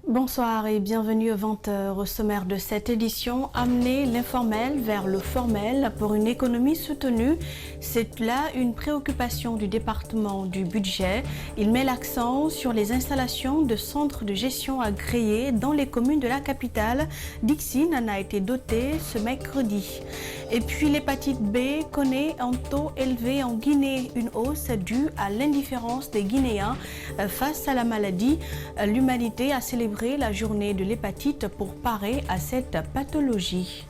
Bonsoir et bienvenue aux 20h. Au sommaire de cette édition, amener l'informel vers le formel pour une économie soutenue. C'est là une préoccupation du département du budget. Il met l'accent sur les installations de centres de gestion agréés dans les communes de la capitale. Dixine en a été doté ce mercredi. Et puis l'hépatite B connaît un taux élevé en Guinée, une hausse due à l'indifférence des Guinéens face à la maladie. L'humanité a célébré la journée de l'hépatite pour parer à cette pathologie.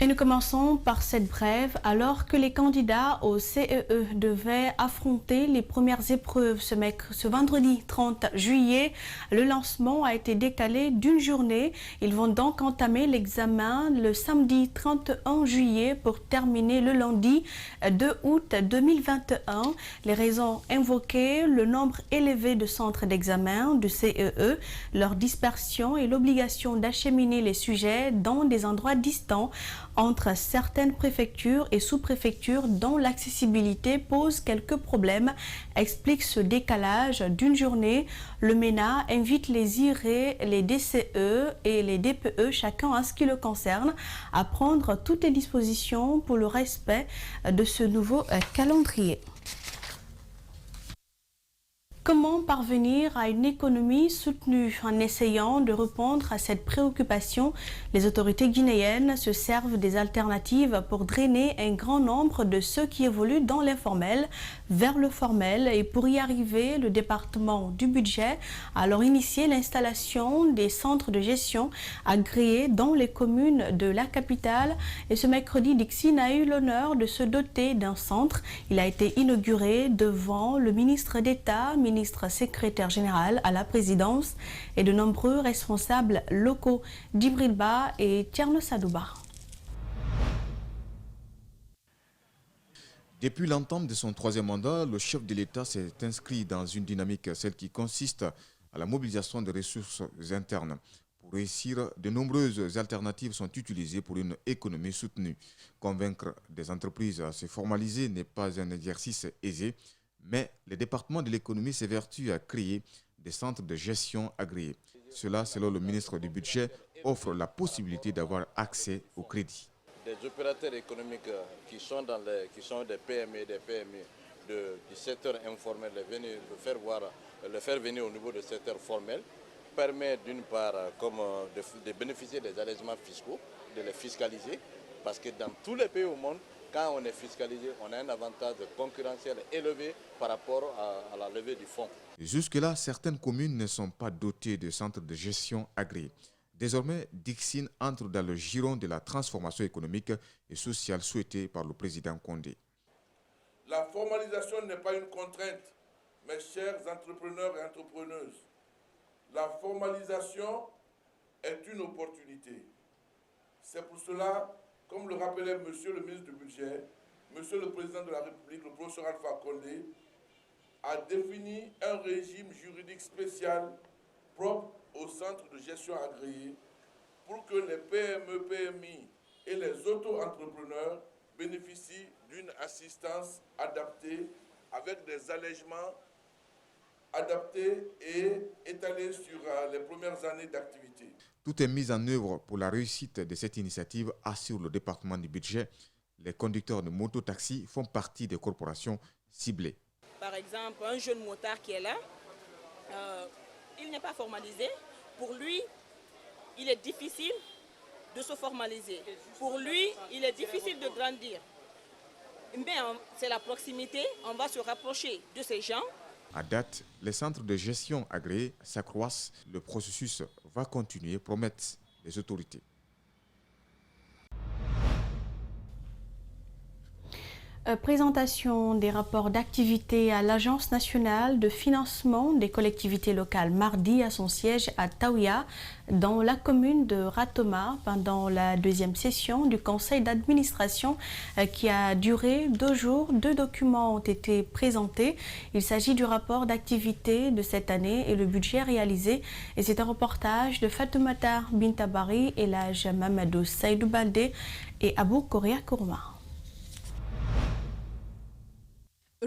Et nous commençons par cette brève. Alors que les candidats au CEE devaient affronter les premières épreuves ce vendredi 30 juillet, le lancement a été décalé d'une journée. Ils vont donc entamer l'examen le samedi 31 juillet pour terminer le lundi 2 août 2021. Les raisons invoquées, le nombre élevé de centres d'examen du CEE, leur dispersion et l'obligation d'acheminer les sujets dans des endroits distants entre certaines préfectures et sous-préfectures dont l'accessibilité pose quelques problèmes, explique ce décalage d'une journée. Le MENA invite les IRE, les DCE et les DPE, chacun en ce qui le concerne, à prendre toutes les dispositions pour le respect de ce nouveau calendrier. Comment parvenir à une économie soutenue? En essayant de répondre à cette préoccupation, les autorités guinéennes se servent des alternatives pour drainer un grand nombre de ceux qui évoluent dans l'informel vers le formel. Et pour y arriver, le département du budget a alors initié l'installation des centres de gestion agréés dans les communes de la capitale. Et ce mercredi, Dixine a eu l'honneur de se doter d'un centre. Il a été inauguré devant le ministre d'État, ministre secrétaire général à la présidence et de nombreux responsables locaux, Djibril Ba et Thierno Sadouba. Depuis l'entame de son troisième mandat, le chef de l'État s'est inscrit dans une dynamique, celle qui consiste à la mobilisation des ressources internes. Pour réussir, de nombreuses alternatives sont utilisées pour une économie soutenue. Convaincre des entreprises à se formaliser n'est pas un exercice aisé, mais le département de l'économie s'évertue à créer des centres de gestion agréés. Cela, selon le ministre du Budget, offre la possibilité d'avoir accès au crédit. Des opérateurs économiques qui sont des PME, des PME du secteur informel, le faire venir au niveau du secteur formel, permet d'une part de bénéficier des allégements fiscaux, de les fiscaliser, parce que dans tous les pays au monde, quand on est fiscalisé, on a un avantage concurrentiel élevé par rapport à la levée du fonds. Jusque-là, certaines communes ne sont pas dotées de centres de gestion agréés. Désormais, Dixine entre dans le giron de la transformation économique et sociale souhaitée par le président Condé. La formalisation n'est pas une contrainte, mes chers entrepreneurs et entrepreneuses. La formalisation est une opportunité. C'est pour cela, comme le rappelait Monsieur le ministre du Budget, Monsieur le Président de la République, le professeur Alpha Condé, a défini un régime juridique spécial propre aux centres de gestion agréés pour que les PME, PMI et les auto-entrepreneurs bénéficient d'une assistance adaptée avec des allègements adaptés et étalés sur les premières années d'activité. Tout est mis en œuvre pour la réussite de cette initiative, assure le département du budget. Les conducteurs de mototaxi font partie des corporations ciblées. Par exemple, un jeune motard qui est là, il n'est pas formalisé. Pour lui, il est difficile de se formaliser. Pour lui, il est difficile de grandir. Mais c'est la proximité, on va se rapprocher de ces gens. À date, les centres de gestion agréés s'accroissent. Le processus va continuer, promettent les autorités. Présentation des rapports d'activité à l'Agence nationale de financement des collectivités locales mardi à son siège à Taouya, dans la commune de Ratoma, pendant la deuxième session du conseil d'administration qui a duré 2 jours. 2 documents ont été présentés. Il s'agit du rapport d'activité de cette année et le budget réalisé. Et c'est un reportage de Fatoumata Bintabari, Elhaj Mamadou Saïdou Baldé et Abou Korea Kourma.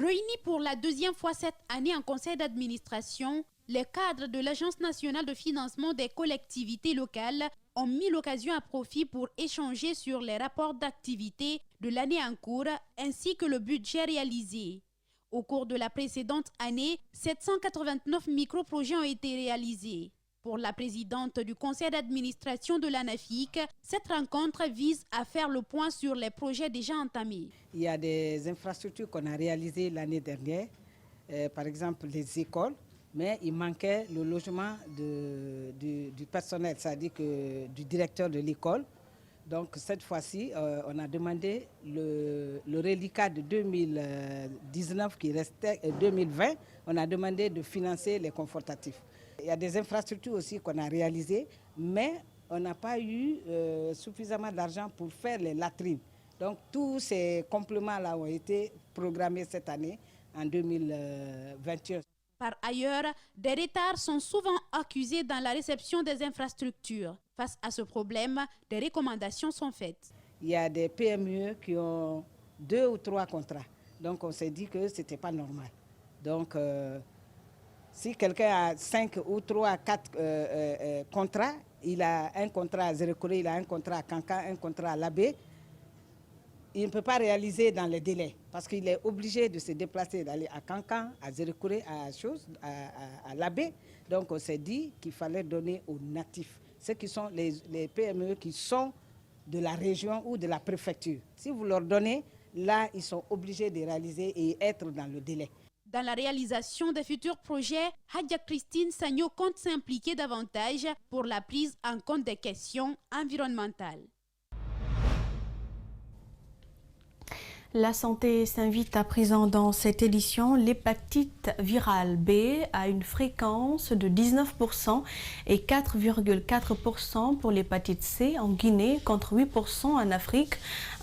Réunis pour la deuxième fois cette année en conseil d'administration, les cadres de l'Agence nationale de financement des collectivités locales ont mis l'occasion à profit pour échanger sur les rapports d'activité de l'année en cours ainsi que le budget réalisé. Au cours de la précédente année, 789 micro-projets ont été réalisés. Pour la présidente du conseil d'administration de l'ANAFIC, cette rencontre vise à faire le point sur les projets déjà entamés. Il y a des infrastructures qu'on a réalisées l'année dernière, par exemple les écoles, mais il manquait le logement du personnel, c'est-à-dire du directeur de l'école. Donc cette fois-ci, on a demandé le reliquat de 2019 qui restait, 2020, on a demandé de financer les confortatifs. Il y a des infrastructures aussi qu'on a réalisées, mais on n'a pas eu suffisamment d'argent pour faire les latrines. Donc tous ces compléments-là ont été programmés cette année, en 2021. Par ailleurs, des retards sont souvent accusés dans la réception des infrastructures. Face à ce problème, des recommandations sont faites. Il y a des PME qui ont 2 ou 3 contrats. Donc on s'est dit que ce n'était pas normal. Donc si quelqu'un a 5 ou 3 ou 4 contrats, il a un contrat à Zérekoré, il a un contrat à Kankan, un contrat à Labé, il ne peut pas réaliser dans les délais parce qu'il est obligé de se déplacer, d'aller à Kankan, à Zérekoré, à Labé. Donc on s'est dit qu'il fallait donner aux natifs, ceux qui sont les PME qui sont de la région ou de la préfecture. Si vous leur donnez, là ils sont obligés de réaliser et être dans le délai. Dans la réalisation des futurs projets, Hadja Christine Sagno compte s'impliquer davantage pour la prise en compte des questions environnementales. La santé s'invite à présent dans cette édition. L'hépatite virale B a une fréquence de 19% et 4,4% pour l'hépatite C en Guinée contre 8% en Afrique,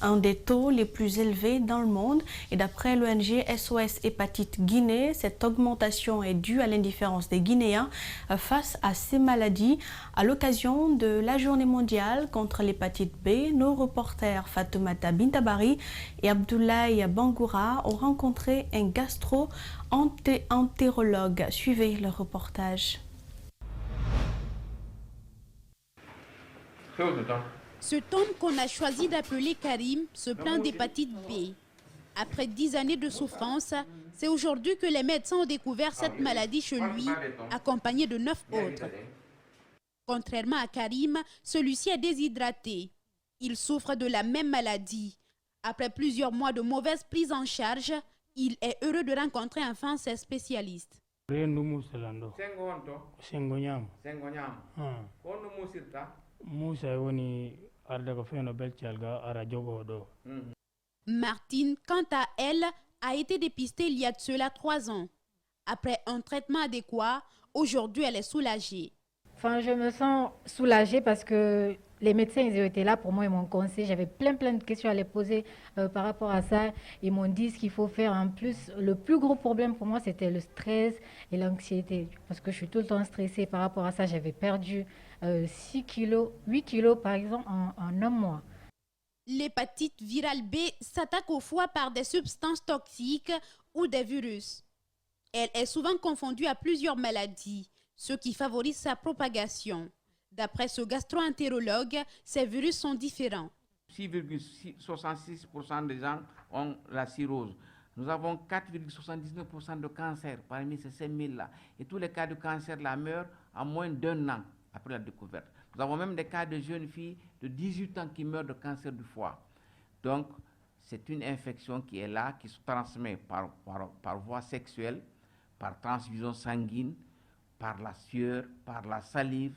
un des taux les plus élevés dans le monde. Et d'après l'ONG SOS Hépatite Guinée, cette augmentation est due à l'indifférence des Guinéens face à ces maladies. À l'occasion de la journée mondiale contre l'hépatite B, nos reporters Fatoumata Bintabari et Abdoulaye Bangoura ont rencontré un gastro-entérologue. Suivez le reportage. Cet homme qu'on a choisi d'appeler Karim se plaint d'hépatite B. Après 10 années de souffrance, c'est aujourd'hui que les médecins ont découvert cette maladie chez lui, accompagné de 9 autres. Contrairement à Karim, celui-ci est déshydraté. Il souffre de la même maladie. Après plusieurs mois de mauvaise prise en charge, il est heureux de rencontrer enfin ses spécialistes. Martine, quant à elle, a été dépistée il y a de cela 3 ans. Après un traitement adéquat, aujourd'hui elle est soulagée. Enfin, je me sens soulagée parce que les médecins ils étaient là pour moi, ils m'ont conseillé. J'avais plein de questions à les poser par rapport à ça. Ils m'ont dit ce qu'il faut faire. En plus, le plus gros problème pour moi, c'était le stress et l'anxiété. Parce que je suis tout le temps stressée par rapport à ça. J'avais perdu 6 kilos, 8 kilos par exemple en un mois. L'hépatite virale B s'attaque au foie par des substances toxiques ou des virus. Elle est souvent confondue à plusieurs maladies, ce qui favorise sa propagation. D'après ce gastro-entérologue, ces virus sont différents. 6,66% des gens ont la cirrhose. Nous avons 4,79% de cancer parmi ces 5000-là. Et tous les cas de cancer-là meurent en moins d'1 an après la découverte. Nous avons même des cas de jeunes filles de 18 ans qui meurent de cancer du foie. Donc, c'est une infection qui est là, qui se transmet par voie sexuelle, par transfusion sanguine, par la sueur, par la salive.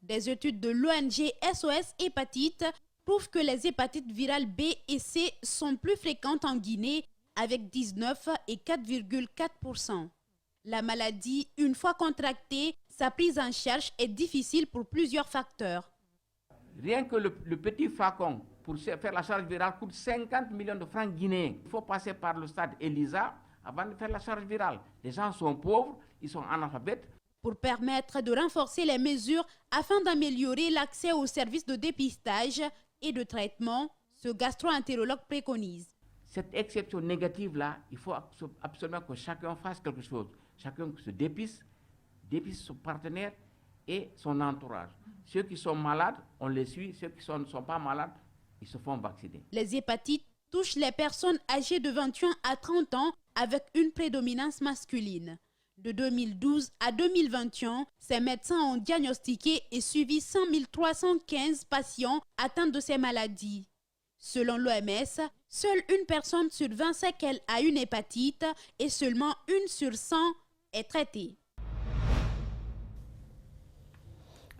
Des études de l'ONG SOS Hépatite prouvent que les hépatites virales B et C sont plus fréquentes en Guinée avec 19 et 4,4%. La maladie, une fois contractée, sa prise en charge est difficile pour plusieurs facteurs. Rien que le petit flacon pour faire la charge virale coûte 50 millions de francs guinéens. Il faut passer par le stade ELISA avant de faire la charge virale. Les gens sont pauvres, ils sont analphabètes. Pour permettre de renforcer les mesures afin d'améliorer l'accès aux services de dépistage et de traitement, ce gastro-entérologue préconise. cette exception négative-là, il faut absolument que chacun fasse quelque chose. Chacun se dépiste son partenaire et son entourage. Ceux qui sont malades, on les suit. Ceux qui ne sont pas malades, ils se font vacciner. Les hépatites touchent les personnes âgées de 21 à 30 ans avec une prédominance masculine. De 2012 à 2021, ces médecins ont diagnostiqué et suivi 100 315 patients atteints de ces maladies. Selon l'OMS, seule une personne sur 20 sait qu'elle a une hépatite et seulement une sur 100 est traitée.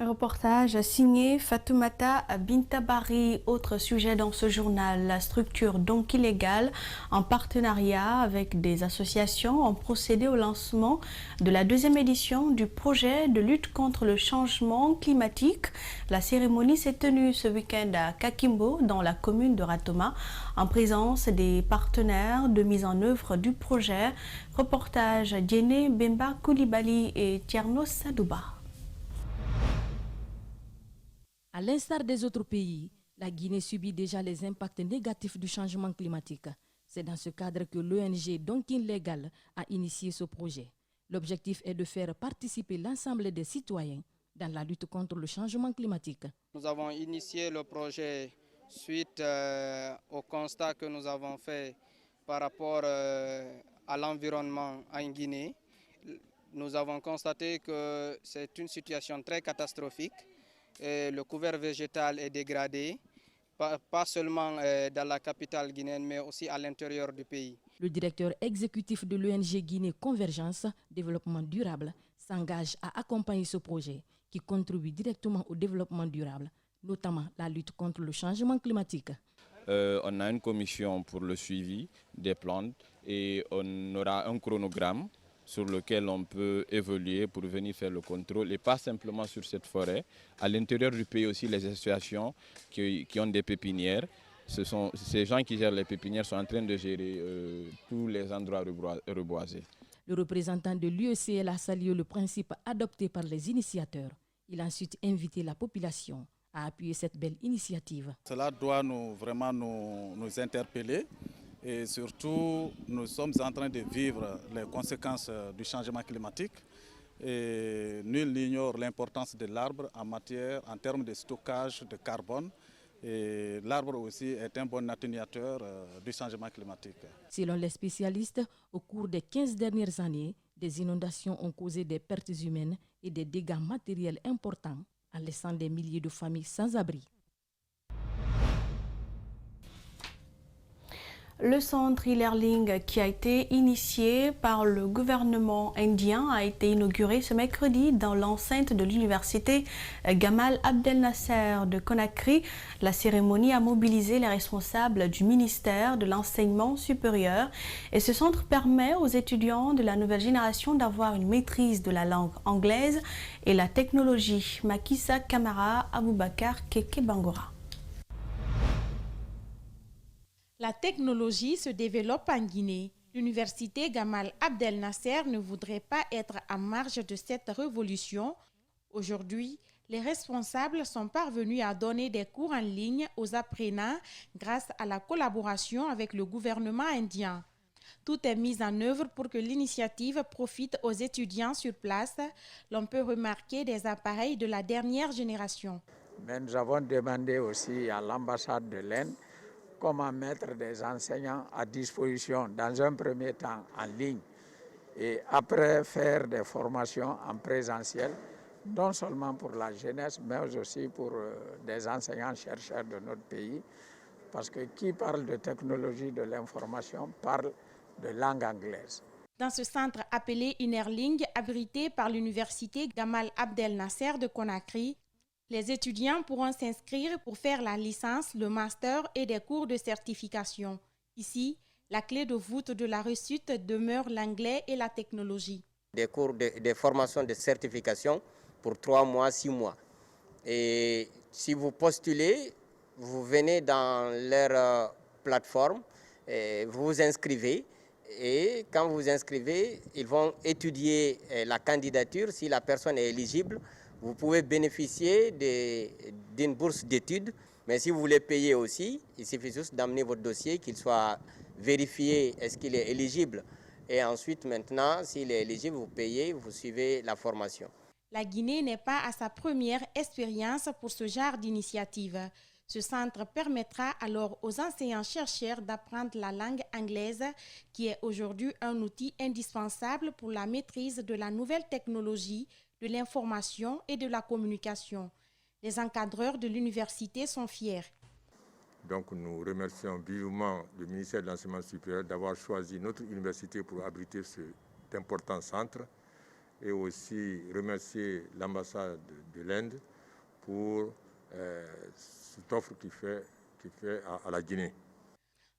Un reportage signé Fatoumata Bintabari. Autre sujet dans ce journal, la structure donc illégale en partenariat avec des associations ont procédé au lancement de la deuxième édition du projet de lutte contre le changement climatique. La cérémonie s'est tenue ce week-end à Kakimbo dans la commune de Ratoma en présence des partenaires de mise en œuvre du projet. Reportage Diéné Bemba Koulibaly et Tierno Sadouba. À l'instar des autres pays, la Guinée subit déjà les impacts négatifs du changement climatique. C'est dans ce cadre que l'ONG Donkin Legal a initié ce projet. L'objectif est de faire participer l'ensemble des citoyens dans la lutte contre le changement climatique. Nous avons initié le projet suite au constat que nous avons fait par rapport à l'environnement en Guinée. Nous avons constaté que c'est une situation très catastrophique. Et le couvert végétal est dégradé, pas seulement dans la capitale guinéenne, mais aussi à l'intérieur du pays. Le directeur exécutif de l'ONG Guinée Convergence Développement Durable s'engage à accompagner ce projet qui contribue directement au développement durable, notamment la lutte contre le changement climatique. On a une commission pour le suivi des plantes et on aura un chronogramme sur lequel on peut évoluer pour venir faire le contrôle et pas simplement sur cette forêt. À l'intérieur du pays aussi, les associations qui ont des pépinières, ces gens qui gèrent les pépinières sont en train de gérer tous les endroits reboisés. Le représentant de l'UECL a salué le principe adopté par les initiateurs. Il a ensuite invité la population à appuyer cette belle initiative. Cela doit vraiment nous interpeller. Et surtout, nous sommes en train de vivre les conséquences du changement climatique. Et nul n'ignore l'importance de l'arbre en termes de stockage de carbone. Et l'arbre aussi est un bon atténuateur du changement climatique. Selon les spécialistes, au cours des 15 dernières années, des inondations ont causé des pertes humaines et des dégâts matériels importants, en laissant des milliers de familles sans abri. Le centre e-learning qui a été initié par le gouvernement indien a été inauguré ce mercredi dans l'enceinte de l'université Gamal Abdel Nasser de Conakry. La cérémonie a mobilisé les responsables du ministère de l'enseignement supérieur et ce centre permet aux étudiants de la nouvelle génération d'avoir une maîtrise de la langue anglaise et la technologie. Makissa Kamara Aboubakar Keke Bangora. La technologie se développe en Guinée. L'université Gamal Abdel Nasser ne voudrait pas être en marge de cette révolution. Aujourd'hui, les responsables sont parvenus à donner des cours en ligne aux apprenants grâce à la collaboration avec le gouvernement indien. Tout est mis en œuvre pour que l'initiative profite aux étudiants sur place. L'on peut remarquer des appareils de la dernière génération. Mais nous avons demandé aussi à l'ambassade de l'Inde comment mettre des enseignants à disposition dans un premier temps en ligne et après faire des formations en présentiel, non seulement pour la jeunesse, mais aussi pour des enseignants-chercheurs de notre pays, parce que qui parle de technologie de l'information parle de langue anglaise. Dans ce centre appelé Inerling, abrité par l'université Gamal Abdel Nasser de Conakry, les étudiants pourront s'inscrire pour faire la licence, le master et des cours de certification. Ici, la clé de voûte de la réussite demeure l'anglais et la technologie. Des cours des formations de certification pour 3 mois, 6 mois. Et si vous postulez, vous venez dans leur plateforme, vous vous inscrivez. Et quand vous vous inscrivez, ils vont étudier la candidature. Si la personne est éligible, vous pouvez bénéficier d'une bourse d'études, mais si vous voulez payer aussi, il suffit juste d'amener votre dossier, qu'il soit vérifiez est-ce qu'il est éligible. Et ensuite, maintenant, s'il est éligible, vous payez, vous suivez la formation. La Guinée n'est pas à sa première expérience pour ce genre d'initiative. Ce centre permettra alors aux enseignants-chercheurs d'apprendre la langue anglaise, qui est aujourd'hui un outil indispensable pour la maîtrise de la nouvelle technologie, de l'information et de la communication. Les encadreurs de l'université sont fiers. Donc nous remercions vivement le ministère de l'Enseignement supérieur d'avoir choisi notre université pour abriter cet important centre et aussi remercier l'ambassade de l'Inde pour cette offre qu'il fait à la Guinée.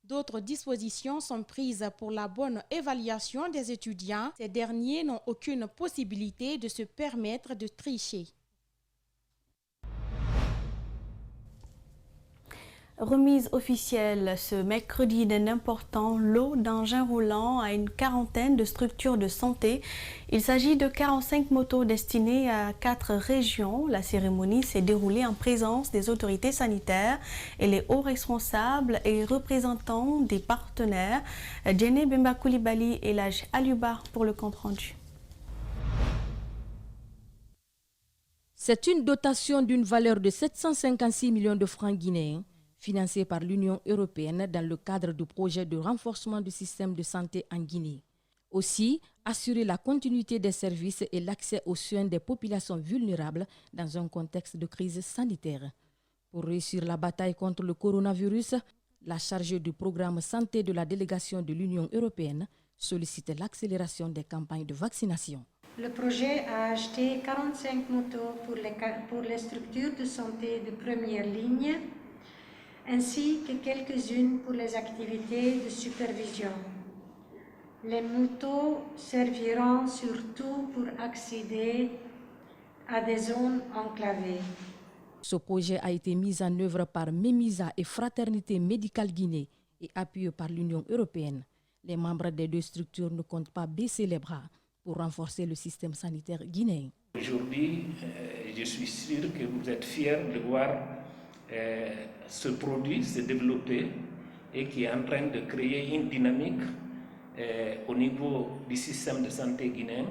D'autres dispositions sont prises pour la bonne évaluation des étudiants. Ces derniers n'ont aucune possibilité de se permettre de tricher. Remise officielle ce mercredi d'un important lot d'engins roulants à une quarantaine de structures de santé. Il s'agit de 45 motos destinées à 4 régions. La cérémonie s'est déroulée en présence des autorités sanitaires et les hauts responsables et représentants des partenaires. Djene Bemba Koulibaly et Laj Aluba pour le compte-rendu. C'est une dotation d'une valeur de 756 millions de francs guinéens, financé par l'Union européenne dans le cadre du projet de renforcement du système de santé en Guinée. Aussi, assurer la continuité des services et l'accès aux soins des populations vulnérables dans un contexte de crise sanitaire. Pour réussir la bataille contre le coronavirus, la chargée du programme santé de la délégation de l'Union européenne sollicite l'accélération des campagnes de vaccination. Le projet a acheté 45 motos pour les structures de santé de première ligne, ainsi que quelques-unes pour les activités de supervision. Les motos serviront surtout pour accéder à des zones enclavées. Ce projet a été mis en œuvre par MEMISA et Fraternité Médicale Guinée et appuyé par l'Union européenne. Les membres des deux structures ne comptent pas baisser les bras pour renforcer le système sanitaire guinéen. Aujourd'hui, je suis sûr que vous êtes fiers de voir ce produit se développer et qui est en train de créer une dynamique au niveau du système de santé guinéen.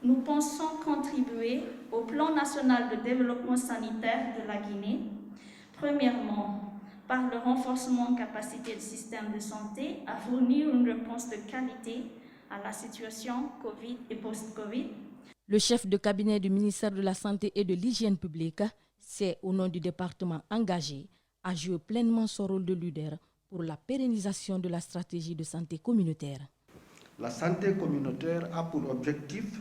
Nous pensons contribuer au plan national de développement sanitaire de la Guinée, premièrement par le renforcement de capacité du système de santé à fournir une réponse de qualité à la situation Covid et post-Covid. Le chef de cabinet du ministère de la Santé et de l'Hygiène publique s'est, au nom du département engagé, à jouer pleinement son rôle de leader pour la pérennisation de la stratégie de santé communautaire. La santé communautaire a pour objectif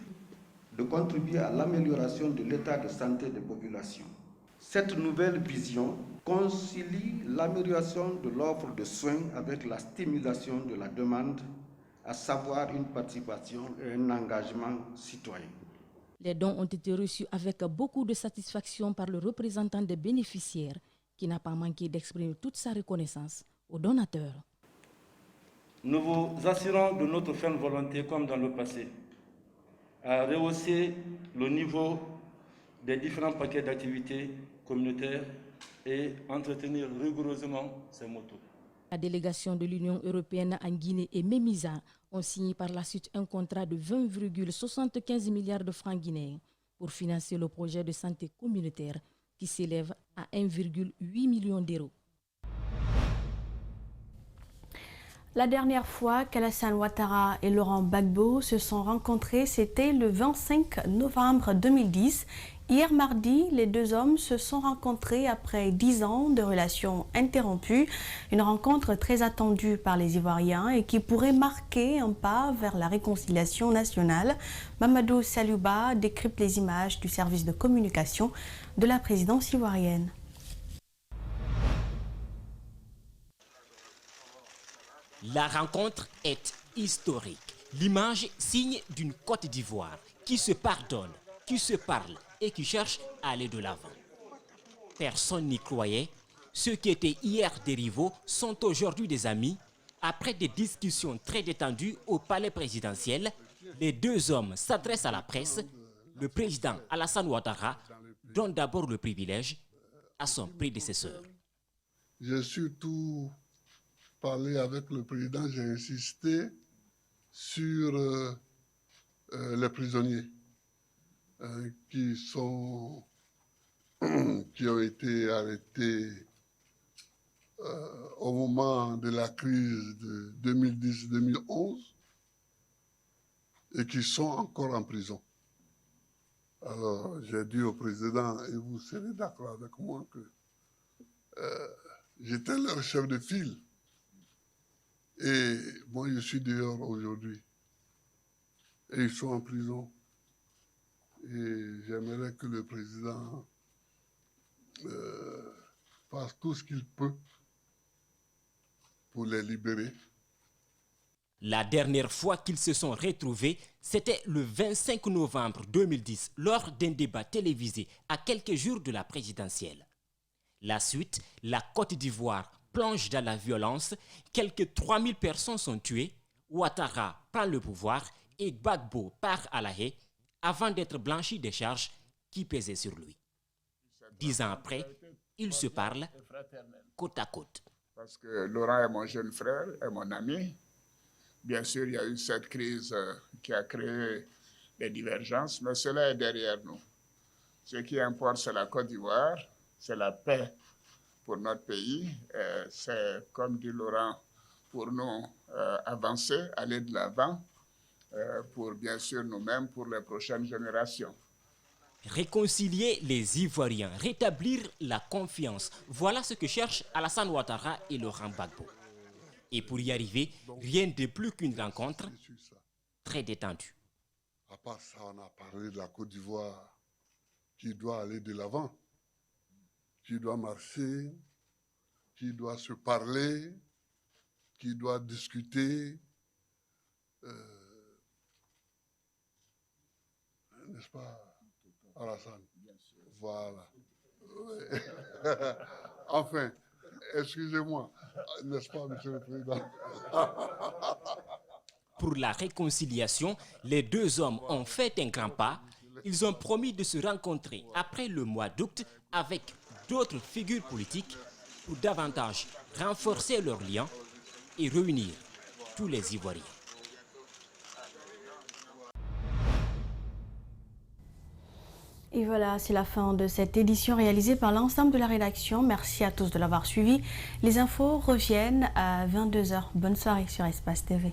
de contribuer à l'amélioration de l'état de santé des populations. Cette nouvelle vision concilie l'amélioration de l'offre de soins avec la stimulation de la demande, à savoir une participation et un engagement citoyen. Les dons ont été reçus avec beaucoup de satisfaction par le représentant des bénéficiaires qui n'a pas manqué d'exprimer toute sa reconnaissance aux donateurs. Nous vous assurons de notre ferme volonté, comme dans le passé, à rehausser le niveau des différents paquets d'activités communautaires et entretenir rigoureusement ces motos. La délégation de l'Union européenne en Guinée et MEMISA ont signé par la suite un contrat de 20,75 milliards de francs guinéens pour financer le projet de santé communautaire qui s'élève à 1,8 million d'euros. La dernière fois qu'Alassane Ouattara et Laurent Gbagbo se sont rencontrés, c'était le 25 novembre 2010. Hier mardi, les deux hommes se sont rencontrés après 10 ans de relations interrompues. Une rencontre très attendue par les Ivoiriens et qui pourrait marquer un pas vers la réconciliation nationale. Mamadou Salouba décrypte les images du service de communication de la présidence ivoirienne. La rencontre est historique. L'image signe d'une Côte d'Ivoire qui se pardonne, qui se parle et qui cherche à aller de l'avant. Personne n'y croyait. Ceux qui étaient hier des rivaux sont aujourd'hui des amis. Après des discussions très détendues au palais présidentiel, les deux hommes s'adressent à la presse. Le président Alassane Ouattara donne d'abord le privilège à son prédécesseur. J'ai surtout parlé avec le président, j'ai insisté sur les prisonniers qui ont été arrêtés au moment de la crise de 2010-2011 et qui sont encore en prison. Alors, j'ai dit au président, et vous serez d'accord avec moi, que j'étais leur chef de file. Et moi, je suis dehors aujourd'hui. Et ils sont en prison. Et j'aimerais que le président fasse tout ce qu'il peut pour les libérer. La dernière fois qu'ils se sont retrouvés, c'était le 25 novembre 2010, lors d'un débat télévisé à quelques jours de la présidentielle. La suite, la Côte d'Ivoire plonge dans la violence, quelques 3000 personnes sont tuées, Ouattara prend le pouvoir et Gbagbo part à la haie avant d'être blanchi des charges qui pesaient sur lui. 10 ans après, ils se parlent côte à côte. Parce que Laurent est mon jeune frère, est mon ami. Bien sûr, il y a eu cette crise qui a créé des divergences, mais cela est derrière nous. Ce qui importe, c'est la Côte d'Ivoire, c'est la paix pour notre pays. C'est, comme dit Laurent, pour nous avancer, aller de l'avant, pour bien sûr nous-mêmes, pour les prochaines générations. Réconcilier les Ivoiriens, rétablir la confiance, voilà ce que cherchent Alassane Ouattara et Laurent Gbagbo. Et pour y arriver, rien de plus qu'une rencontre très détendue. À part ça, on a parlé de la Côte d'Ivoire qui doit aller de l'avant, qui doit marcher, qui doit se parler, qui doit discuter. N'est-ce pas, Alassane? Voilà. Enfin, excusez-moi, n'est-ce pas, Monsieur le Président? Pour la réconciliation, les deux hommes ont fait un grand pas. Ils ont promis de se rencontrer après le mois d'août avec d'autres figures politiques pour davantage renforcer leurs liens et réunir tous les Ivoiriens. Et voilà, c'est la fin de cette édition réalisée par l'ensemble de la rédaction. Merci à tous de l'avoir suivi. Les infos reviennent à 22h. Bonne soirée sur Espace TV.